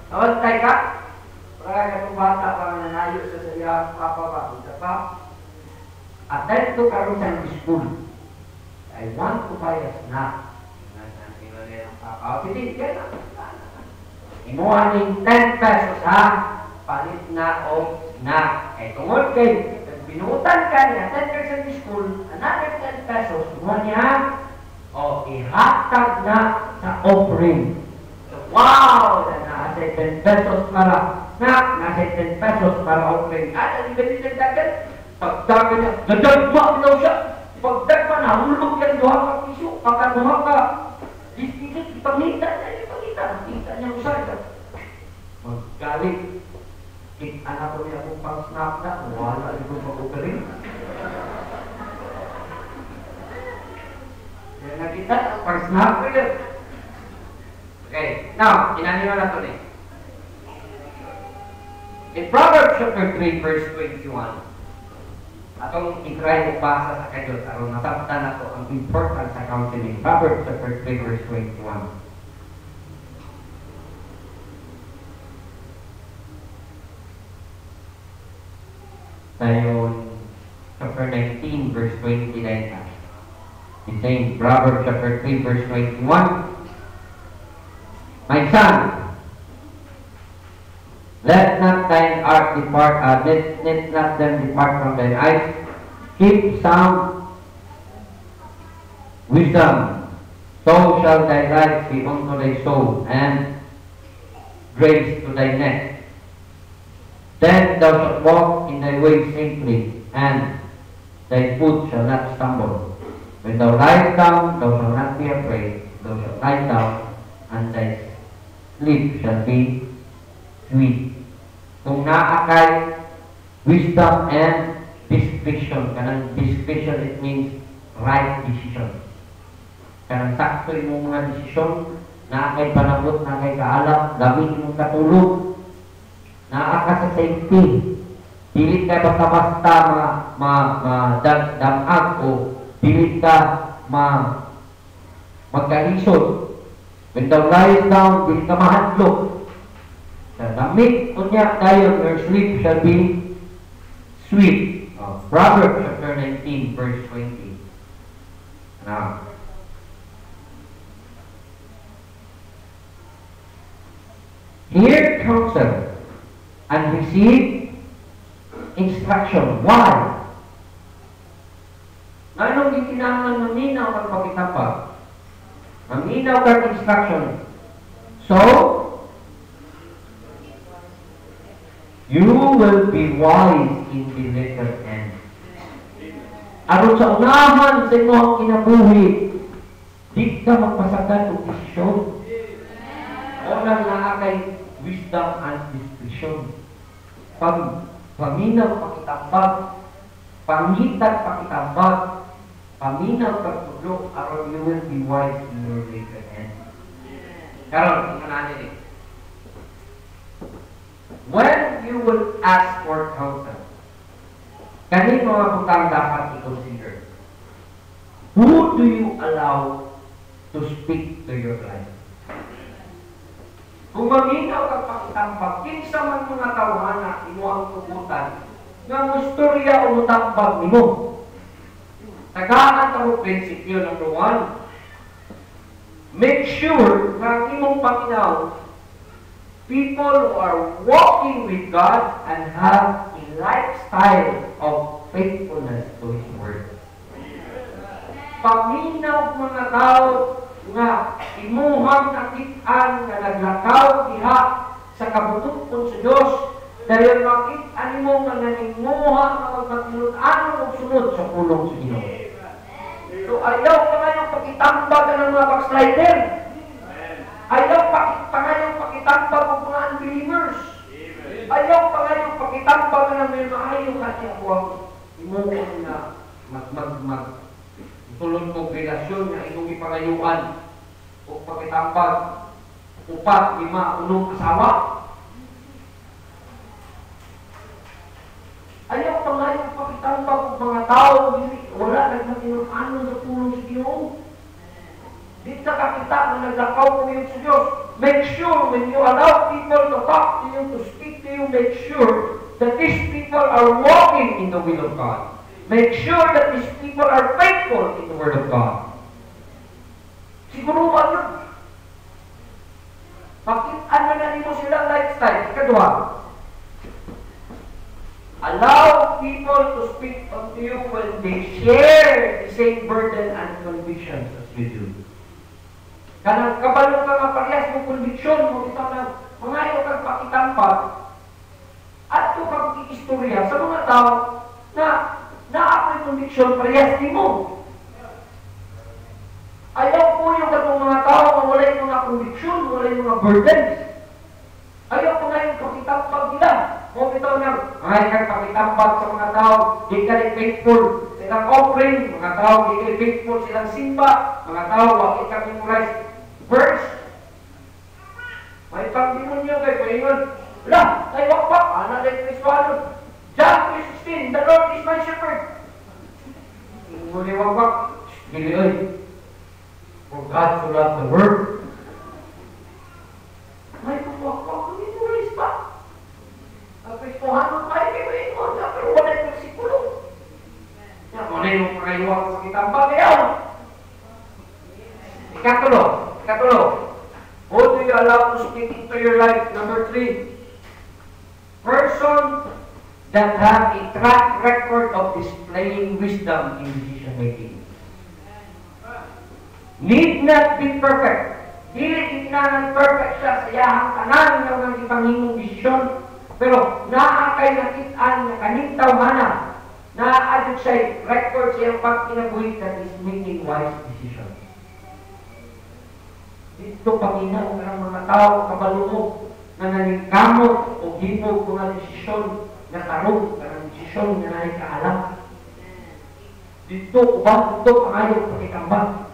Namatay ka? Para ka itong bata pa nananayo sa saya, papa ba, isa pa. At dahil ito karoon sa school, I want to buy a snack. Hindi, kaya na. Imuha ng 10 pesos ha, palit na o snack. Eh, tungod kay, binutan ka niya, 10 pesos sa school, another 10 pesos, imuha niya, o ihatag na sa offering. So, wow! Nasa 10 pesos para snack, nasa 10 pesos para offering. At ang ibig nagdagan, pagdagan niya, dadagwa daw siya. Pagdagwa na, hulog yan, duha ka piso, pagkaduha ka, ipangita niya, nakita niya usay. Magalit. Anak ko niya kung pang-snap na, wala rin kung pag-ugaling. Yan nakita, pang-snap ko yun. Okay, now, inanima na ito eh. In Proverbs chapter 3, verse 21, atong i-try mo basa sa kayo, aron nasabtan na ito ang importance sa counseling. Proverbs chapter 3, verse 21. Tayo, chapter 19, verse 29. It's saying, Proverbs chapter 3, verse 21. My son, let not thine heart depart, let not them depart from thine eyes. Keep sound wisdom, so shall thy life be unto thy soul, and grace to thy neck. Then thou shalt walk in thy way safely, and thy foot shall not stumble. When thou liest down, thou shalt not be afraid. Thou shalt lie down, and thy sleep shall be sweet. Kung naakay wisdom and discretion, kanang discretion, it means right decision. Kanang sakto yung mga desisyon, naakay panabot, naakay kaalap, labi yung katulog, naaka sa safety. Dili ka basta-basta damag o dili ka magkalisod. When thou liest down, dili ka mahadlok. Sa damit, kunya tayo, your sleep shall be sweet. Proverbs chapter 19, verse 20. Now, hear counsel and receive instruction. Why? Anong gikinahanglan maminaw kang pagkitapag? Maminaw kang instruction. So, you will be wise in the latter end. Aron sa unahan sa imong kinabuhi, di ka magpasagad og desisyon. Unang naa kay wisdom and discretion. Paminaw pakitambag, pangitag pakitambag, paminaw pagtudlo, aron you will be wise in your later end. Karon, tingnan natin eh. When you will ask for counsel, kani mga butang dapat i-consider. Who do you allow to speak to your life? Kung maminaw ka pakitambag, kinsa man mga tawhana, imuang tugutan, nga mustorya o mutambag nimo. Tagaan ang prinsipyo number 1. Make sure na imong paminaw people who are walking with God and have a lifestyle of faithfulness to His Word. Paminaw mga tao nga imuhang nakit-an nga naglakaw diha sa kabututon sa Dios dahil makit-an mo nga naninguha nga magpatulun-ano ng sunod sa pulong sa Ginoo. So ayaw pa ngayong pakitambag ng mga backslider. Ayaw pa ngayong pakitambag ng mga unbelievers. Ayaw pa ngayong pakitambag ng may maayong kanyang buwang imuhang na tulong kong relasyon na inyong ipangayuan o pagkitambag, 4, 5, 8 asawa. Ayaw pa nga yung pagkitambag ng mga tao, wala nagmatinong-ano sa tulong sa Diyos. Di na kakita na naglakaw mo yung sa Diyos. Make sure when you allow people to talk to you, to speak to you, make sure that these people are walking in the will of God. Make sure that these people are faithful in the Word of God. Siguruhan yun. Pakitaan mo na mo silang lifestyle. Ikadua, allow people to speak unto you when they share the same burden and convictions as you do. Kanang kabalo ka nga parehas mo conviction mo, ito na mga iyo kang pakitampag at ito kang istorya sa mga tao na ako'y conviction parehas din mo. Ayaw po yung katong mga tao na wala yung mga conviction, wala yung mga burdens. Ayaw po nga yung pakitampag nila. Kung ito na, ay kang pakitampag sa mga tao, di ka rin faithful silang offering, mga tao, di ka rin faithful silang simba, mga tao, wakit ka memorize verse. May pagdimonyo kay Pahingon, wala, ay wakpak, anak na Kristuano. John 3:16, the Lord is my shepherd. Muli wakpak, gili ay, for God to love the world. May pagwakpak, hindi mo rin pa. Ang Kristuano tayo kay Pahingon, pero wala yung versikulo. Wala yung pangayuwak sa kitang bagay. Ikatulo. Who do you allow to speak into your life? Number 3. Person that have a track record of displaying wisdom in decision making. Need not be perfect. Dili kinahanglan perfect siya sa iyahang tanan nga mga ipangimong desisyon, pero naa kay nakit-an nga kaning tawhana na adto siya record sa iyang pagkinabuhi that is making wise decisions. Dito paminaw ng mga tao kabalumog na naningkamot o himog mga desisyon na tarong ng desisyon na nanikaalam. Dito ubang ito pangayong pakitambang.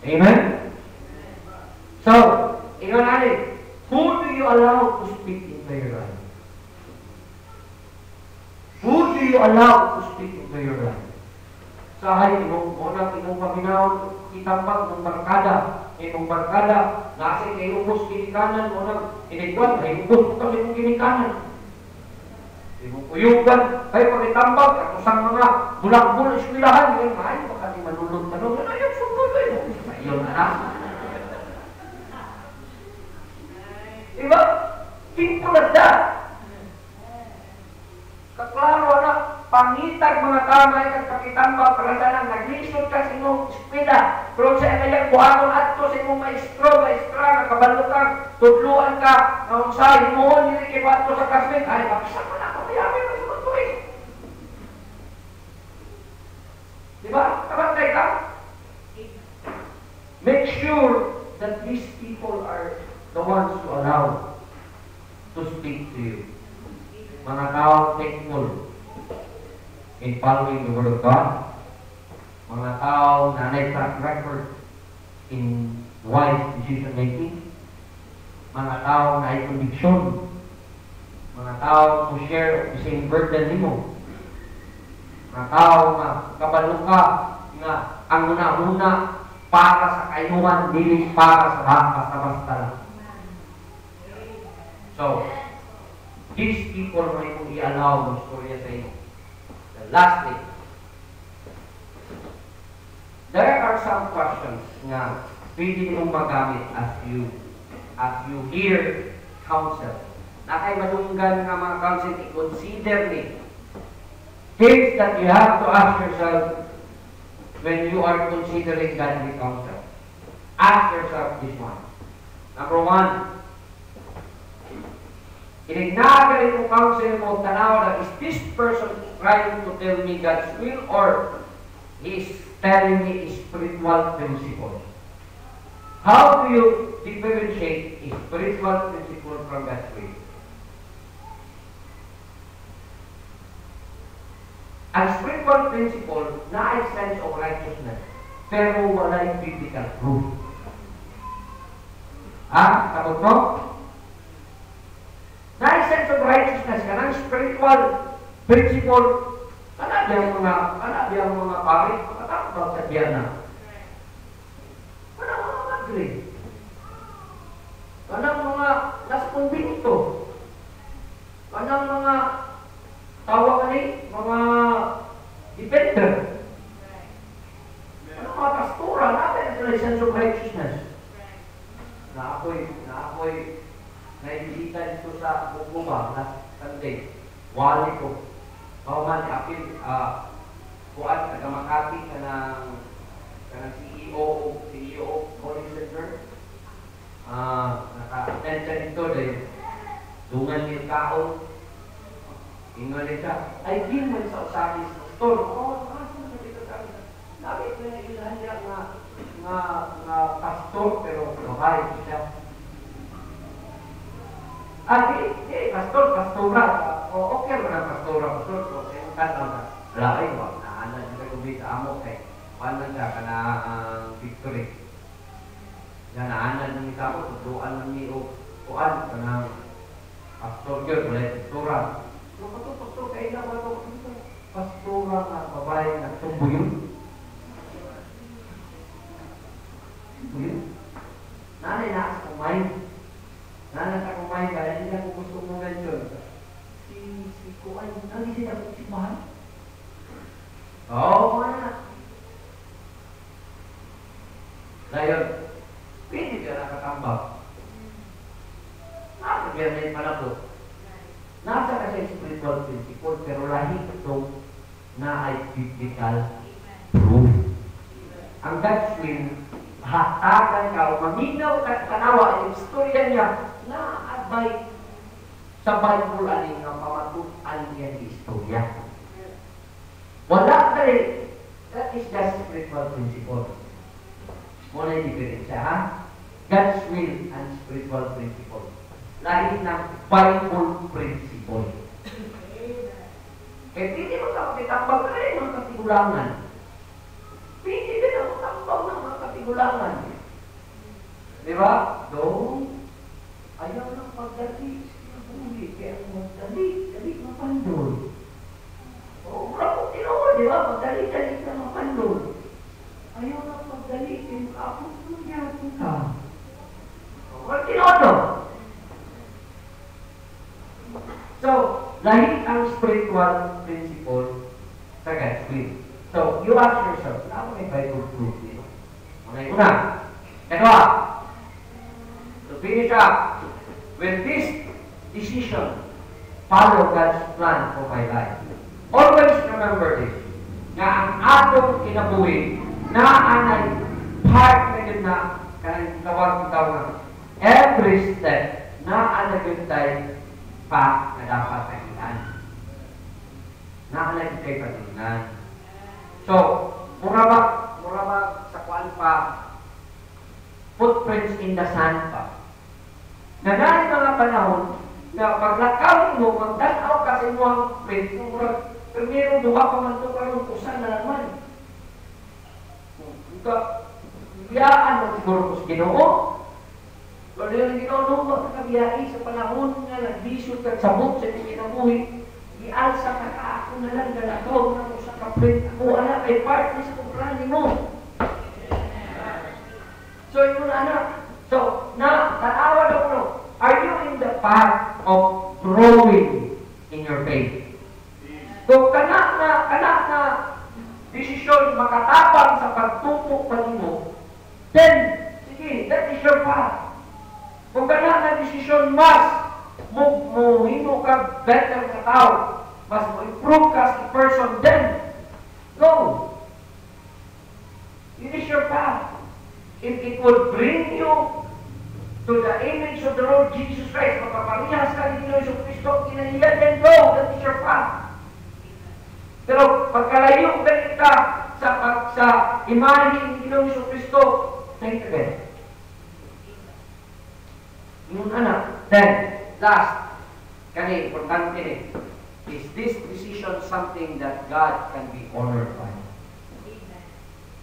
Amen? So, ikaw natin, who do you allow to speak into your life? Who do you allow to speak into your life? Sahay, inong paminaw, kitambang ng barkada, nasa kayo ubos kinikanan, unang inigwan, ay ubos kami ng kinikanan. Kuyugan, ay pagitambag, at usang mga bulak-bulak eskwelahan, yung ay, baka di manulog na nung, ay, yung sumul kayo. Ayun na. Diba? Simple as that. Kaklaro na, pangitag mga tamay kang pakitambag, palandanan, naglisod ka sa inyong eskwela, pero sa kanyang buhaton ato sa inyong maestra, nakabalutang, tudluan ka, naunsahin mo, nilikibato sa kasmin, ay, baksa mo na, kamayamay na sa matuloy. Diba? Kapantay ka? Make sure that these people are the ones who allow to speak to you. Mga tao faithful in following the Word of God. Mga tao na may track record in wise decision making. Mga tao na ay conviction. Mga tao who share the same burden nimo. Mga tao na kabalo ka nga ang una-una para sa kainuman, dili para sa basta-basta lang. So, these people may kung i-allow ng storya sa inyo. The last thing. There are some questions na pwede mong magamit as you hear counsel. Na kay madunggan nga mga counsel, i-consider ni. Things that you have to ask yourself when you are considering godly counsel. Ask yourself this one. Number one, inignagan mo counsel mo, tanaw na, is this person trying to tell me God's will or he is telling me a spiritual principle? How do you differentiate a spiritual principle from God's will? Ang spiritual principle na ay sense of righteousness, pero wala yung biblical proof. Takot mo? Na ay sense of righteousness, kanang spiritual principle, kana biyang mga pari, makatakot sa biyana. Kanang mga madre. Kanang mga nasa kumbinto. Kanang mga tawag ni mga defender. Ano mga pastora natin ito sense of righteousness. Na ako'y naibisita dito sa Bukuba last Sunday. Wali ko. Kauman apil kuan taga Makati kanang CEO Holy Center. Naka-attend siya dito dahil dungan niya kaon. Ingon siya, ay din man sa usabi sa store. Asa na dito sa akin? Dami ko na ilan niya nga pastor, pero babae siya. Pastora. Okay mo na pastora. Yung tanong na, lalaki mo, naanan siya kubi sa amo kay paano siya ka na victory. Yan, naanan ng isa ko, tutuan ng niyo, tuan ka ng pastor yun, wala yung pastora. Pastor, kayo na ba ito? Pastora nga, babae na tumbo yun. Nanay na sa kumain. Nanay sa kumain, kaya hindi ako gusto mo ganyan. Si Kuan, hindi siya ako sipahan. Oo, na. Ngayon, pwede ka nakatambak. Nakagyan na yung panapot. Nasa kasi spiritual principle, pero lahi ito na ay biblical proof. Ang God's will, hatagan ka o maminaw at tanawa ang istorya niya na abay sa Bible aning nga pamatuan niya ang istorya. Wala ka rin. That is just spiritual principle. Muna yung diferensya, ha? God's will and spiritual principle. Lahi ng Bible principle. Kaya hindi mo sa kapitambag na rin mga katigulangan. Hindi din ako tambang ng mga katigulangan. Di ba? Doon, ayaw ng pagdali. Sinabuli, kaya magdali, dali mapandol. O, bravo, tinoon, di ba? Magdali-dali ka mapandol. Ayaw ng pagdali, ako nangyari ka. O, tinoon. So, lahi ang spiritual principle sa God's will. So, you ask yourself, ano may Bible proof dito? Una. Kedua, to finish up, will this decision follow God's plan for my life? Always remember this, na ang atong kinabuhi na anay part na yun na kanang tawag na every step na anay yun tayo pa na dapat pagilan. Naalag kay pagilan. So, mura ba sa kuan pa footprints in the sand pa. Nagani mga panahon na paglakaw mo, magtanaw kasi mo ang footprint, mura, primero duha pa man ito karong usan na naman. Biyaan mo siguro ko sa Ginoo. Kung yung Ginoo mo nakabiyai sa panahon nga nagbisyo ka sabot sa kinabuhi, ialsa ka ako na lang galakaw na mo sa kapit ako, anak, ay part ni sa kumplani mo. So, yun anak. So, tanawa na ko, are you in the path of growing in your faith? Kung kana na desisyon makatapang sa pagtupok pa mo, then, sige, that is your path. Kung gana na desisyon, mas himo ka better ka tao, mas mo improve ka as a person, then go. It is your path. If it would bring you to the image of the Lord Jesus Christ, makaparihas ka ni Ginoong Jesucristo, kinahanglan, then go. That is your path. Pero pagkalayo ka sa imahe ni Ginoong Jesucristo, think again. Yung anak. Then, last, kani, importante ni, is this decision something that God can be honored by?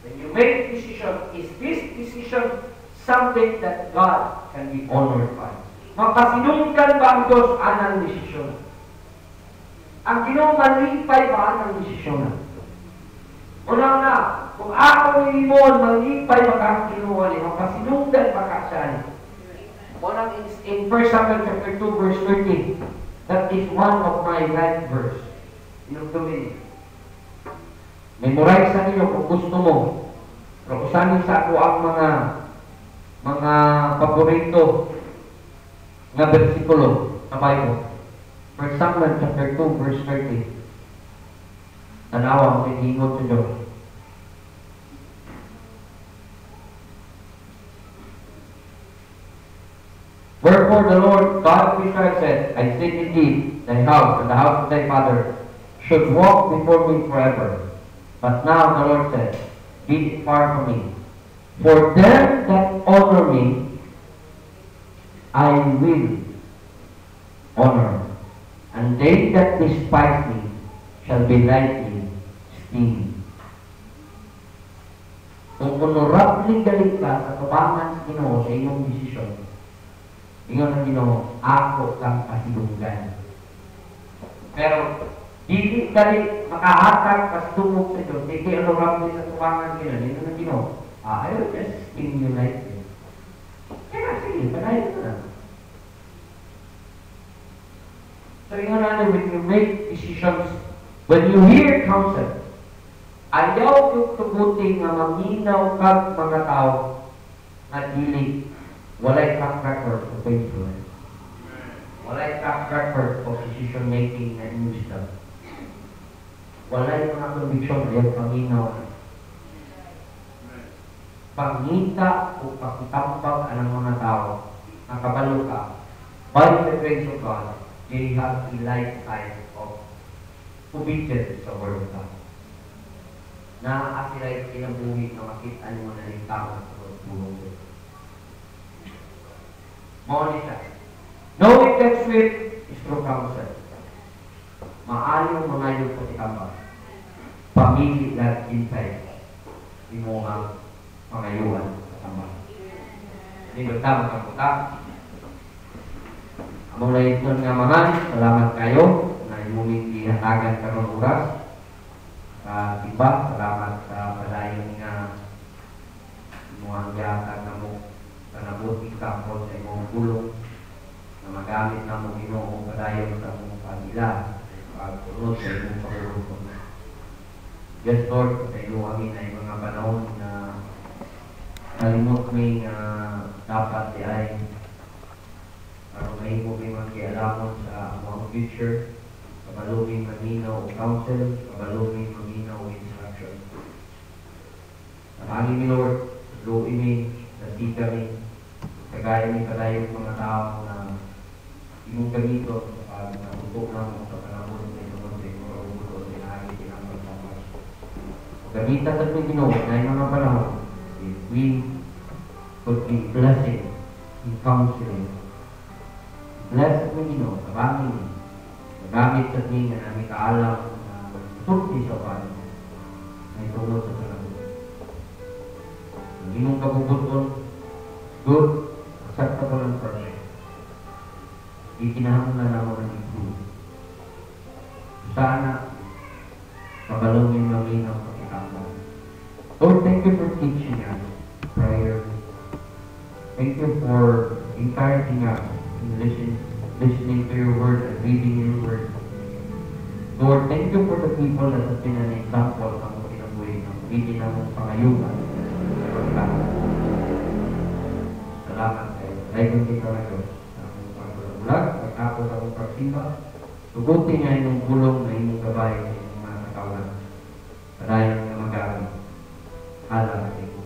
When you make decision, is this decision something that God can be honored by? Makasinunggan ba ang Diyos anang desisyon? Ang Ginoo malipay ba anang desisyon? Una, kung ako nilimon, malipay ba kang kinuha ni, makasinunggan ba ka siya ni? Una, in 1 Samuel chapter 2, verse 13, that is one of my life verse. Yung tumili. Memorize sa ninyo kung gusto mo. Pero usanin sa ako ang mga paborito na versikulo sa Bible. 1 Samuel chapter 2, verse 30. Tanawa, may hingot sa Diyos. Wherefore the Lord God of Israel said, I said indeed, thy house and the house of thy father should walk before me forever. But now the Lord said, be it far from me. For them that honor me, I will honor. And they that despise me shall be lightly esteemed. Kung honorably galit ka sa tubangan sa Ginoo sa iyong desisyon, ingon ang Ginoo, ako kang kasilunggan. Pero, dili galit makahatag kastumog sa Diyos, hindi honorably sa tubangan Ginoo, ingon ang Ginoo, I will just stimulate you. Kaya sige, panayin mo na. So, ingon na, when you make decisions, when you hear counsel, ayaw yung tubuti nga maminaw kag mga tao na dili walay track record of influence. Walay track record of decision making na wisdom. Walay mga conviction ayaw paminaw. Pangita o pakitambag anang mga tao nakabalo ka by the grace of God, they have a lifetime of obedience sa Word of God. Nakakasila kinabuhi na makita mo na yung tao sa pagpulong ko. Mauli siya. Knowing that sweet is true counsel. Maayong mga yung patikamba. Pamili at insight. Imuhang pangayuan sa tamba. Hindi ba tama kang puta? Among na ito nga mga, salamat kayo na imuming ihatagan karong oras. Iba, salamat sa palayon nga imuhang yatag na mo kanabuting kampon sa imong gulong na magamit na mo Ginoo padayon sa imong pamilya pagpunod sa imong pagulong. Yes, Lord, sa iyo amin ay mga panahon na kalimot may dapat ay parang may mo may magkialamon sa mga future, kabaluming maminaw o counsel, kabaluming maminaw o instruction. Napangin mi, Lord, luin mi, nasi kami, kagaya mi kadayong mga tao na imong gamito sa pag-utok na mo sa panahon na ito sa imong ulo sa inahagi ng pagkakas. Gamitan sa itong Ginoo na yung mga panahon, if we could be blessing in counseling, bless mo Ginoo, kabangin, magamit sa tingin na namin kaalam na magtuti sa pano na itungod sa panahon. Ang imong kabubuton, good, acceptable and perfect. Ikinahang na naman ang improve. Sana, kabalungin namin ang pakitama. Lord, thank you for teaching us prayer. Thank you for encouraging us in listening to your word and reading your word. Lord, thank you for the people that have been an example ng kinabuhi ng hindi na mong pangayugan. Salamat kayo. Like kita
di ba? Tugutin nga yung gulong na yung gabay sa inyong mga katawan. Padayon nga magamit. Alam sa